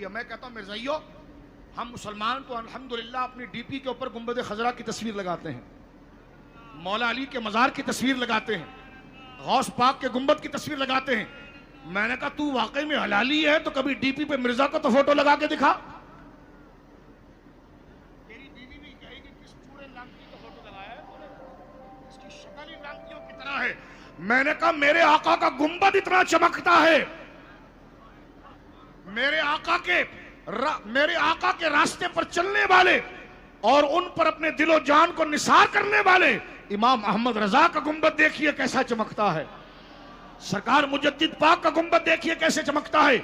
میں کہتا ہوں مرزائیو، ہم مسلمان تو الحمدللہ اپنی ڈی پی کے اوپر گنبد خضرا کی تصویر لگاتے ہیں، مولا علی کے مزار کی تصویر لگاتے ہیں، غوث پاک کے گنبد کی تصویر لگاتے ہیں۔ میں نے کہا تو واقعی میں حلالی ہے تو کبھی ڈی پی پہ مرزا کو تو فوٹو لگا کے دکھا۔ تیری بیوی بھی کہے گی کس چوڑے لانتی کا فوٹو لگایا ہے تو نے، اس کی شکل ہی لانتیوں کی طرح ہے۔ میں نے کہا میرے آقا کا گنبد اتنا چمکتا ہے، میرے آقا کے راستے پر چلنے والے اور ان پر اپنے دل و جان کو نثار کرنے والے امام احمد رضا کا گنبد دیکھیے کیسا چمکتا ہے، سرکار مجدد پاک کا گنبد دیکھیے کیسے چمکتا ہے،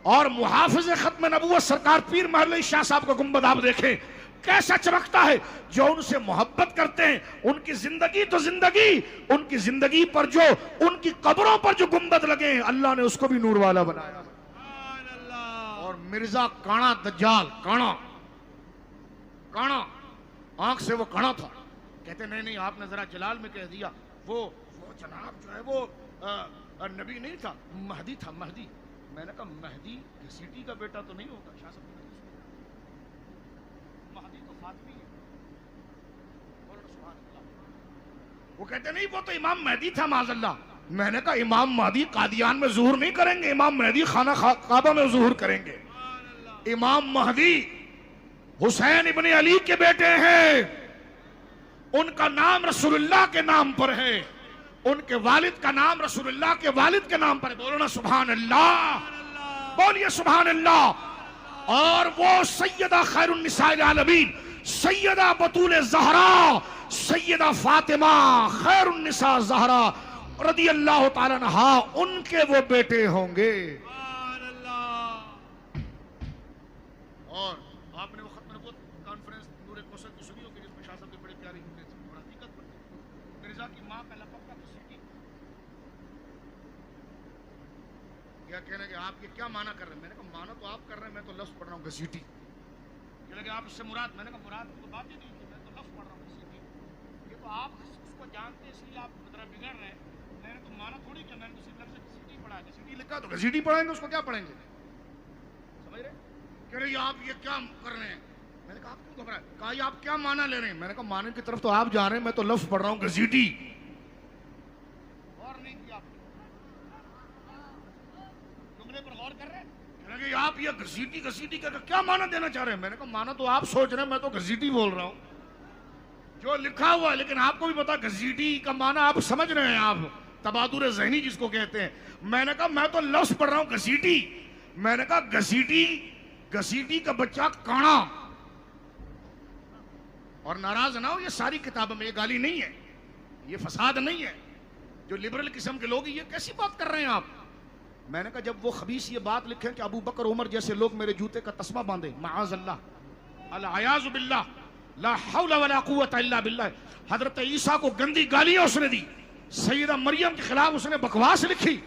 اور محافظ ختم نبوت سرکار پیر محل شاہ صاحب کا گنبد آپ دیکھیں کیسا چمکتا ہے۔ جو ان سے محبت کرتے ہیں ان کی زندگی تو زندگی، ان کی زندگی پر جو ان کی قبروں پر جو گنبد لگے ہیں اللہ نے اس کو بھی نور والا بنایا۔ اور مرزا کانا دجال، کانا آنکھ سے وہ کانا تھا، کہتے نہیں آپ نے ذرا جلال میں کہہ دیا، وہ جناب جو ہے وہ نبی نہیں تھا، مہدی تھا، مہدی۔ میں نے کہا مہدی گھسیٹی کا بیٹا تو نہیں ہوگا شاہ صاحب، مہدی تو فاطمی ہے۔ وہ کہتے نہیں وہ تو امام مہدی تھا معاذ اللہ۔ میں نے کہا امام مہدی قادیان میں ظہور نہیں کریں گے، امام مہدی خانہ کعبہ میں ظہور کریں گے۔ امام مہدی حسین ابن علی کے بیٹے ہیں، ان کا نام رسول اللہ کے نام پر ہے، ان کے والد کا نام رسول اللہ کے والد کے نام پر ہے۔ بولو نا سبحان اللہ، بولیے سبحان اللہ۔ اور وہ سیدہ خیر النساء العالمین سیدہ بطول زہرا سیدہ فاطمہ خیر النساء زہرا رضی اللہ تعالیٰ عنہا ان کے وہ بیٹے ہوں گے۔ اور آپ نے وہ ختم نبوت کانفرنس نور کوثر کی سنی ہوگی جس میں شاہ صاحب کی بڑی پیاری بڑا حقیقت پڑتی، مرزا کی ماں کا لقب تھا گھسیٹی۔ کیا کہنے کہ آپ یہ کیا معنی کر رہے ہیں؟ میں نے کہا معنی تو آپ کر رہے ہیں، میں تو لفظ پڑھ رہا ہوں گھسیٹی۔ کہ لگے آپ اس سے مراد، میں نے کہا مراد تو بات ہی نہیں تھی، میں تو لفظ پڑھ رہا ہوں گھسیٹی۔ یہ تو آپ اس کو جانتے ہیں اس لیے آپ ذرا بگڑ رہے ہیں، میں نے تو معنی تھوڑی کیا، میں نے تو صرف لفظ گھسیٹی پڑھا ہے، گھسیٹی لکھا تو گھسیٹی پڑھیں گے، اس کو کیا پڑھیں گے؟ سمجھ رہے؟ کہہ رہے آپ یہ کیا کر رہے ہیں؟ میں نے کہا آپ کیوں گھبرائے؟ کہا یہ آپ کیا معنی لے رہے ہیں؟ میں نے کہا معنی کی طرف تو آپ جا رہے ہیں، میں تو لفظ پڑھ رہا ہوں گھسیٹی۔ غور نہیں کیا آپ جملے پر، غور کر رہے ہیں؟ کہہ رہے آپ یہ گھسیٹی کا کیا معنی دینا چاہ رہے ہیں؟ میں نے کہا معنی تو آپ سوچ رہے ہیں، میں تو گھسیٹی بول رہا ہوں جو لکھا ہوا ہے، لیکن آپ کو بھی پتا گھسیٹی کا معنی آپ سمجھ رہے ہیں، آپ تبادر ذہنی جس کو کہتے ہیں۔ میں نے کہا میں تو لفظ پڑھ رہا ہوں گھسیٹی۔ میں نے کہا گھسیٹی کا بچہ کانا۔ اور ناراض نہ ہو، یہ ساری کتابوں میں یہ گالی نہیں ہے، یہ فساد نہیں ہے۔ جو لبرل قسم کے لوگ یہ کیسی بات کر رہے ہیں آپ؟ میں نے کہا جب وہ خبیث یہ بات لکھیں کہ ابو بکر عمر جیسے لوگ میرے جوتے کا تسمہ باندھے، معاذ اللہ، العیاذ باللہ، لا حول ولا قوت الا باللہ۔ حضرت عیسیٰ کو گندی گالیاں اس نے دی، سیدہ مریم کے خلاف اس نے بکواس لکھی،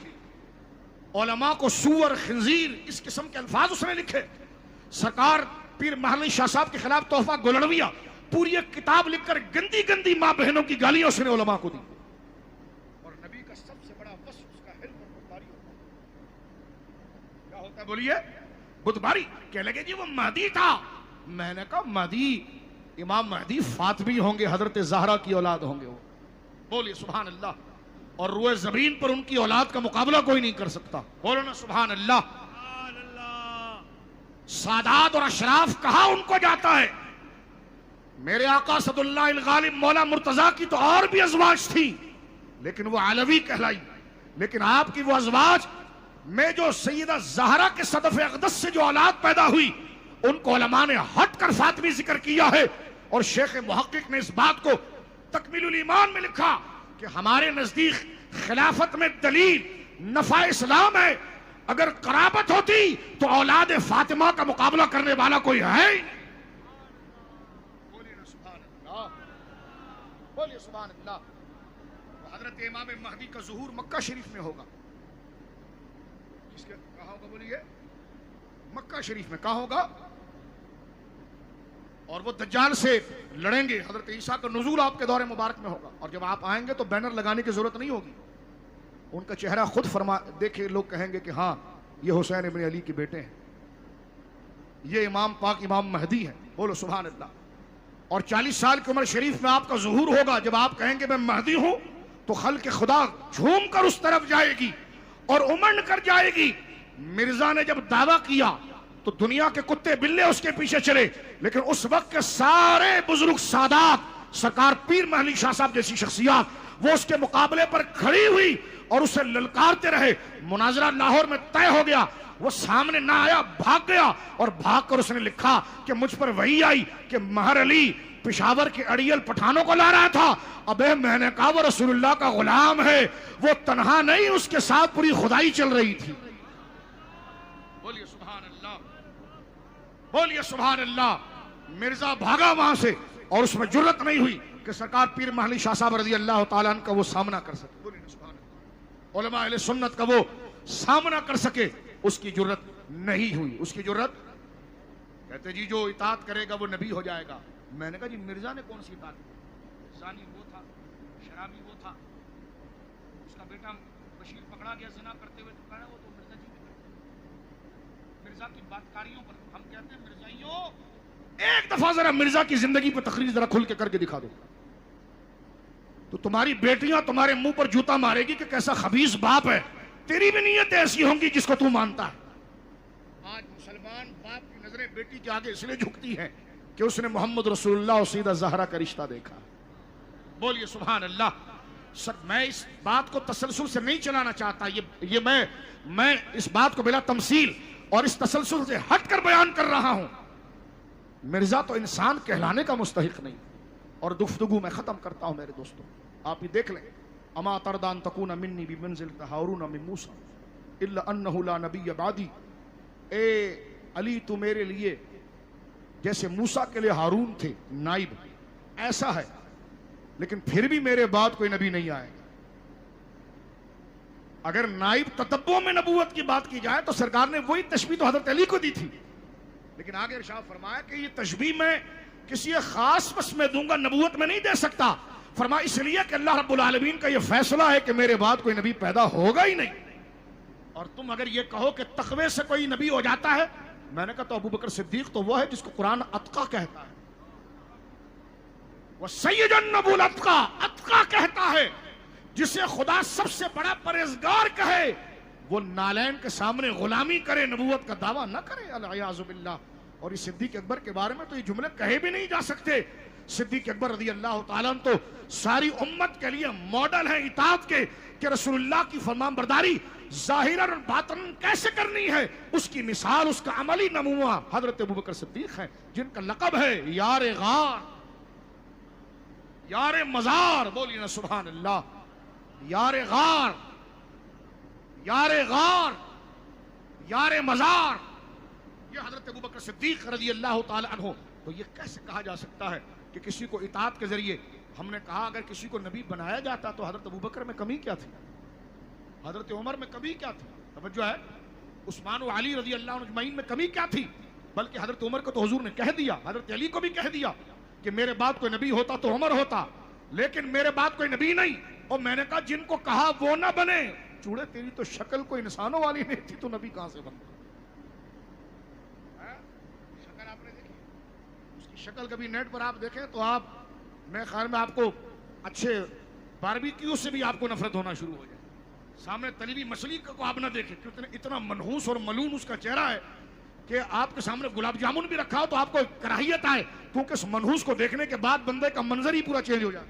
علماء کو سور خنزیر اس قسم کے الفاظ اس نے لکھے، سرکار پیر محل شاہ صاحب کے خلاف تحفہ گولڑویہ پوری ایک کتاب لکھ کر گندی گندی ماں بہنوں کی گالیاں اس نے علماء کو دی۔ اور نبی کا سب سے بڑا وصف اس کا حلم اور بردباری ہوتا ہے۔ کیا ہوتا ہے بولیے؟ بردباری۔ کہنے لگے جی وہ مہدی تھا۔ میں نے کہا مہدی، امام مہدی فاطمی ہوں گے، حضرت زہرا کی اولاد ہوں گے وہ۔ بولیے سبحان اللہ۔ اور روئے زمین پر ان کی اولاد کا مقابلہ کوئی نہیں کر سکتا۔ بولو نا سبحان اللہ۔ سادات اور اشراف کہاں ان کو جاتا ہے؟ میرے آقا صد اللہ الغالب مولا مرتضیٰ کی تو اور بھی ازواج تھی لیکن وہ علوی کہلائی، لیکن آپ کی وہ ازواج میں جو سیدہ زہرا کے صدف اقدس سے جو اولاد پیدا ہوئی ان کو علماء نے ہٹ کر فاطمی ذکر کیا ہے۔ اور شیخ محقق نے اس بات کو تکمیل الایمان میں لکھا کہ ہمارے نزدیک خلافت میں دلیل نفع اسلام ہے، اگر قرابت ہوتی تو اولاد فاطمہ کا مقابلہ کرنے والا کوئی ہے ہی نہیں۔ بولیے سبحان اللہ، بولیے سبحان اللہ۔ حضرت امام مہدی کا ظہور مکہ شریف میں ہوگا، جس کے کہا ہوگا بولیے مکہ شریف میں کہا ہوگا، اور وہ دجال سے لڑیں گے۔ حضرت عیسیٰ کا نزول آپ کے دور مبارک میں ہوگا، اور جب آپ آئیں گے تو بینر لگانے کی ضرورت نہیں ہوگی، ان کا چہرہ خود دیکھے لوگ کہیں گے کہ ہاں یہ حسین ابن علی کے بیٹے ہیں۔ یہ امام پاک امام مہدی ہے، بولو سبحان اللہ. اور 40 سال کی عمر شریف میں آپ کا ظہور ہوگا. جب آپ کہیں گے میں مہدی ہوں تو خلق خدا جھوم کر اس طرف جائے گی اور امنڈ کر جائے گی. مرزا نے جب دعویٰ کیا تو دنیا کے کتے بلے اس کے پیچھے چلے، لیکن اس وقت کے سارے بزرگ سادات، سرکار پیر محلی شاہ صاحب جیسی شخصیات، وہ اس کے مقابلے پر کھڑی ہوئی اور اسے للکارتے رہے. مناظرہ لاہور میں طے ہو گیا، وہ سامنے نہ آیا، بھاگ گیا، اور بھاگ کر اس نے لکھا کہ مجھ پر وحی آئی کہ مہر علی پشاور کے اڑیل پٹھانوں کو لا رہا تھا. ابے میں نے کہا وہ رسول اللہ کا غلام ہے، وہ تنہا نہیں، اس کے ساتھ پوری خدائی چل رہی تھی. بولیے سبحان اللہ، بولیے سبحان اللہ. مرزا بھاگا وہاں سے اور اس میں جرت نہیں ہوئی کہ سرکار پیر محلی شاہ صاحب رضی اللہ تعالیٰ عنہ کا وہ سامنا کر سکے. بولیے سبحان اللہ. علماء اہل سنت کا وہ سامنا کر سکے، اس کی جرت نہیں ہوئی. اس کی جرت، کہتے جی جو اطاعت کرے گا وہ نبی ہو جائے گا. میں نے کہا جی مرزا نے کون سی اطاعت کی؟ زانی وہ تھا، شرابی وہ تھا، اس کا بیٹا بشیر پکڑا گیا زنا کرتے ہوئے، تو کہا وہ تو مرزا جی بھی کرتے. مرزا کی بات کاریوں پر ہم کہتے ہیں مرزائیوں ایک دفعہ ذرا مرزا کی زندگی پر تقریر ذرا کھل کے کر کے دکھا دو تو تمہاری بیٹیاں تمہارے منہ پر جوتا مارے گی کہ کیسا خبیث باپ ہے. تیری بھی نیت ایسی ہوں گی جس کو تو مانتا ہے. آج مسلمان باپ کی نظریں بیٹی کے آگے اس لیے جھکتی ہیں کہ اس نے محمد رسول اللہ اور سیدہ زہرا کا رشتہ دیکھا. بولیے سبحان اللہ. میں اس بات کو تسلسل سے نہیں چلانا چاہتا، یہ میں اس بات کو بلا تمثیل اور اس تسلسل سے ہٹ کر بیان کر رہا ہوں. مرزا تو انسان کہلانے کا مستحق نہیں. اور گفتگو میں ختم کرتا ہوں میرے دوستوں، آپ ہی دیکھ لیں. اما تردان تکون منی بمنزل ہارون من موسیٰ الا انہ لا نبی بعدی. اے علی تو میرے لیے جیسے موسیٰ کے لیے ہارون تھے نائب، ایسا ہے، لیکن پھر بھی میرے بعد کوئی نبی نہیں آئے گا. اگر نائب تتبع میں نبوت کی بات کی جائے تو سرکار نے وہی تشبیہ تو حضرت علی کو دی تھی، لیکن آگے ارشاد فرمایا کہ یہ تشبیہ میں کسی خاص وصف میں دوں گا، نبوت میں نہیں دے سکتا. فرمایا اس لیے کہ اللہ رب العالمین کا یہ فیصلہ ہے کہ میرے بعد کوئی نبی پیدا ہوگا ہی نہیں. اور تم اگر یہ کہو کہ تقوی سے کوئی نبی ہو جاتا ہے، میں نے کہا تو ابوبکر صدیق تو وہ ہے جس کو قرآن اتقا کہتا ہے. وہ سید النبی الاتقا، اتقا کہتا ہے جسے خدا سب سے بڑا پرہیزگار کہے. وہ نالین کے سامنے غلامی کرے، نبوت کا دعویٰ نہ کرے، العیاذ باللہ. اور اس صدیق اکبر کے بارے میں تو یہ جملے کہے بھی نہیں جا سکتے. صدیق اکبر رضی اللہ تعالیٰ عنہ تو ساری امت کے لیے ماڈل ہیں اطاعت کے، کہ رسول اللہ کی فرمان برداری ظاہراً اور باطناً کیسے کرنی ہے. اس کی مثال، اس کا عملی نمونہ حضرت ابوبکر صدیق ہیں، جن کا لقب ہے یار غار، یار مزار. بولیے نا سبحان اللہ. یار غار، یار غار، یار مزار، یہ حضرت ابوبکر صدیق رضی اللہ تعالی عنہ. تو یہ کیسے کہا جا سکتا ہے کہ کسی کو اطاعت کے ذریعے، ہم نے کہا اگر کسی کو نبی بنایا جاتا تو حضرت ابوبکر میں کمی کیا تھی، حضرت عمر میں کمی کیا تھی؟ توجہ ہے. عثمان و علی رضی اللہ عنہ اجمعین میں کمی کیا تھی؟ بلکہ حضرت عمر کو تو حضور نے کہہ دیا، حضرت علی کو بھی کہہ دیا کہ میرے بعد کوئی نبی ہوتا تو عمر ہوتا، لیکن میرے بعد کوئی نبی نہیں. اور میں نے کہا جن کو کہا وہ نہ بنے. چوڑے تیری تو شکل کوئی انسانوں والی نہیں تھی، تو نبی کہاں سے بنتا؟ شکل آپ نے دیکھی، اس کی شکل کبھی نیٹ پر آپ دیکھیں تو آپ، میں خیال میں آپ کو اچھے باربیکیو سے بھی آپ کو نفرت ہونا شروع ہو جائے. سامنے تلی ہوئی مچھلی کو آپ نہ دیکھیں، کیونکہ اتنا منحوس اور ملون اس کا چہرہ ہے کہ آپ کے سامنے گلاب جامن بھی رکھا ہو تو آپ کو کراہیت آئے، کیونکہ اس منحوس کو دیکھنے کے بعد بندے کا منظر ہی پورا چینج ہو جائے.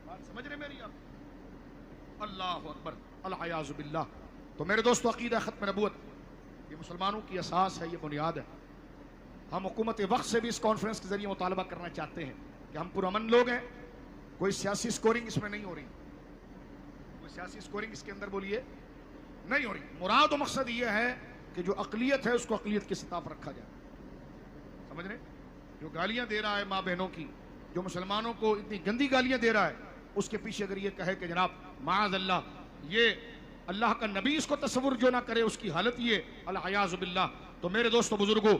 بات سمجھ رہے میری آپ؟ اللہ اکبر، العیاذ باللہ. تو میرے دوستو، عقیدہ ختم نبوت یہ مسلمانوں کی اساس ہے، یہ بنیاد ہے. ہم حکومت وقت سے بھی اس کانفرنس کے ذریعے مطالبہ کرنا چاہتے ہیں کہ ہم پرامن لوگ ہیں، کوئی سیاسی سکورنگ اس میں نہیں ہو رہی، کوئی سیاسی سکورنگ اس کے اندر بولیے نہیں ہو رہی. مراد و مقصد یہ ہے کہ جو اقلیت ہے اس کو اقلیت کی سطح پر رکھا جائے. سمجھ رہے؟ جو گالیاں دے رہا ہے ماں بہنوں کی، جو مسلمانوں کو اتنی گندی گالیاں دے رہا ہے، اس کے پیچھے اگر یہ کہے کہ جناب معاذ اللہ یہ اللہ کا نبی اس کو تصور جو نہ کرے، اس کی حالت یہ العیاذ باللہ. تو میرے دوستو بزرگوں،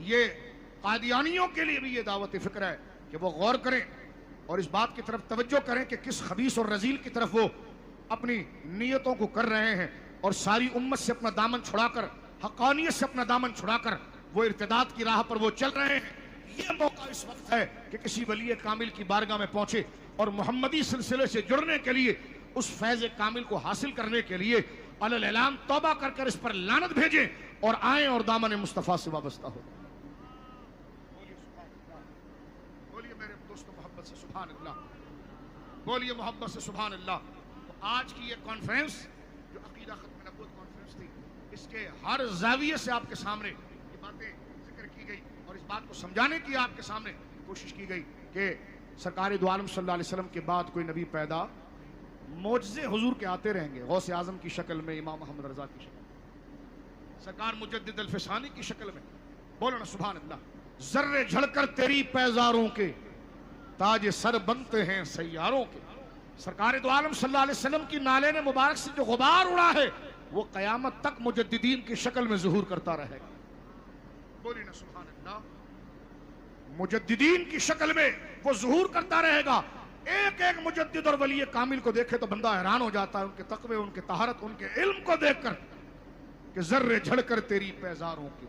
یہ قادیانیوں کے لیے بھی یہ دعوت فکر ہے کہ وہ غور کریں اور اس بات کی طرف توجہ کریں کہ کس خبیث اور رذیل کی طرف وہ اپنی نیتوں کو کر رہے ہیں، اور ساری امت سے اپنا دامن چھڑا کر حقانیت سے اپنا دامن چھڑا کر وہ ارتداد کی راہ پر وہ چل رہے ہیں. یہ موقع اس وقت ہے کہ کسی ولی کامل کی بارگاہ میں پہنچے اور محمدی سلسلے سے جڑنے کے لیے، اس فیض کامل کو حاصل کرنے کے لیے علی الاعلان توبہ کر کر اس پر لعنت بھیجیں اور آئیں اور دامن مصطفیٰ سے وابستہ ہو. بولیے میرے دوستو محبت سے سبحان اللہ، بولیے محبت سے سبحان اللہ. تو آج کی یہ کانفرنس جو عقیدہ ختم نبوت کانفرنس تھی، اس کے ہر زاویے سے آپ کے سامنے یہ باتیں ذکر کی گئی اور اس بات کو سمجھانے کی آپ کے سامنے کوشش کی گئی کہ سرکار دو عالم صلی اللہ علیہ وسلم کے بعد کوئی نبی پیدا، معجزے حضور کے آتے رہیں گے، غوث اعظم کی شکل میں، امام محمد رضا کی شکل میں، سرکار مجدد الفسانی کی شکل میں. بولو نا سبحان اللہ. ذرے جھڑ کر تیری پیزاروں کے تاج سر بنتے ہیں سیاروں کے. سرکار دو عالم صلی اللہ علیہ وسلم کی نالین مبارک سے جو غبار اڑا ہے وہ قیامت تک مجددین کی شکل میں ظہور کرتا رہے گا. بولی نا سبحان اللہ. مجددین کی شکل میں وہ ظہور کرتا رہے گا. ایک ایک مجدد اور ولی کامل کو دیکھے تو بندہ حیران ہو جاتا ہے، ان کے تقوی، ان کے طہارت، ان کے علم کو دیکھ کر کہ ذرے جھڑ کر تیری پیزاروں کے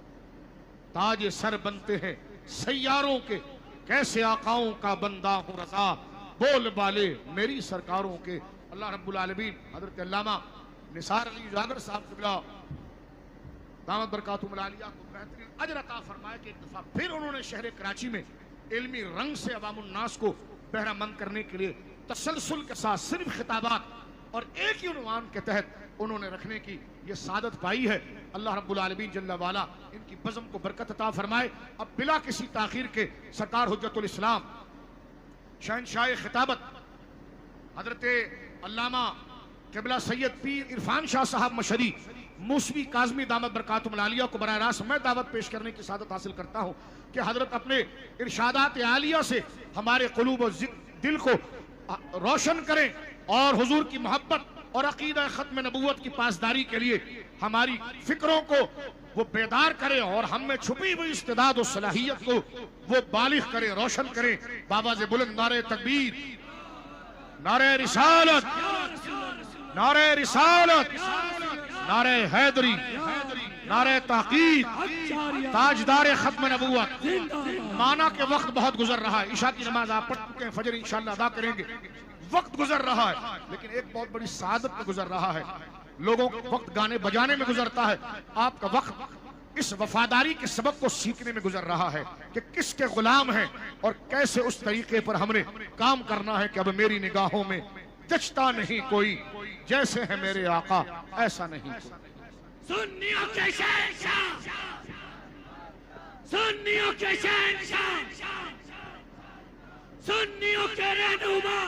تاج سر بنتے ہیں سیاروں کے. کیسے آقاؤں کا بندہ ہوں رضا، بول بالے میری سرکاروں کے. اللہ رب العالمین حضرت علامہ نثار علی اجاگر صاحب قبلہ دامت برکاتہم العالیہ کو بہترین اجر عطا فرمائے کہ ایک دفعہ پھر انہوں نے شہر کراچی میں علمی رنگ سے عوام الناس کو بہرہ مند کرنے کے لیے تسلسل کے ساتھ صرف خطابات اور ایک ہی عنوان کے تحت انہوں نے رکھنے کی یہ سعادت پائی ہے. اللہ رب العالمین جل وعلا ان کی بزم کو برکت عطا فرمائے. اب بلا کسی تاخیر کے سرکار حجت الاسلام شہنشاہ خطابت حضرت علامہ قبلہ سید پیر عرفان شاہ صاحب مشری موسوی کاظمی دامت برکاتہم العالیہ کو براہ راست میں دعوت پیش کرنے کی سعادت حاصل کرتا ہوں کہ حضرت اپنے ارشادات عالیہ سے ہمارے قلوب و دل کو روشن کریں اور حضور کی محبت اور عقیدہ ختم نبوت کی پاسداری کے لیے ہماری فکروں کو وہ بیدار کریں اور ہم میں چھپی ہوئی استعداد و صلاحیت کو وہ بالغ کریں، روشن کریں. بآواز بلند نعرہ تکبیر، نعرہ رسالت، نعرہ رسالت، نعرہ حیدری، نعرہ تحقیق، تاجدار ختم نبوت. مانا کہ وقت بہت گزر رہا ہے، عشاء کی نماز آپ پڑھ چکے ہیں، فجر انشاءاللہ ادا کریں گے. وقت گزر رہا ہے لیکن ایک بہت بڑی سعادت میں گزر رہا ہے. لوگوں کا وقت گانے بجانے میں گزرتا ہے، آپ کا وقت اس وفاداری کے سبق کو سیکھنے میں گزر رہا ہے کہ کس کے غلام ہیں اور کیسے اس طریقے پر ہم نے کام کرنا ہے کہ اب میری نگاہوں میں جچتا نہیں کوئی، جیسے ہے میرے آقا ایسا نہیں کوئی. سنیوں کے شہنشاہ، سنیوں کے شہنشاہ، سنیوں کے رہنما،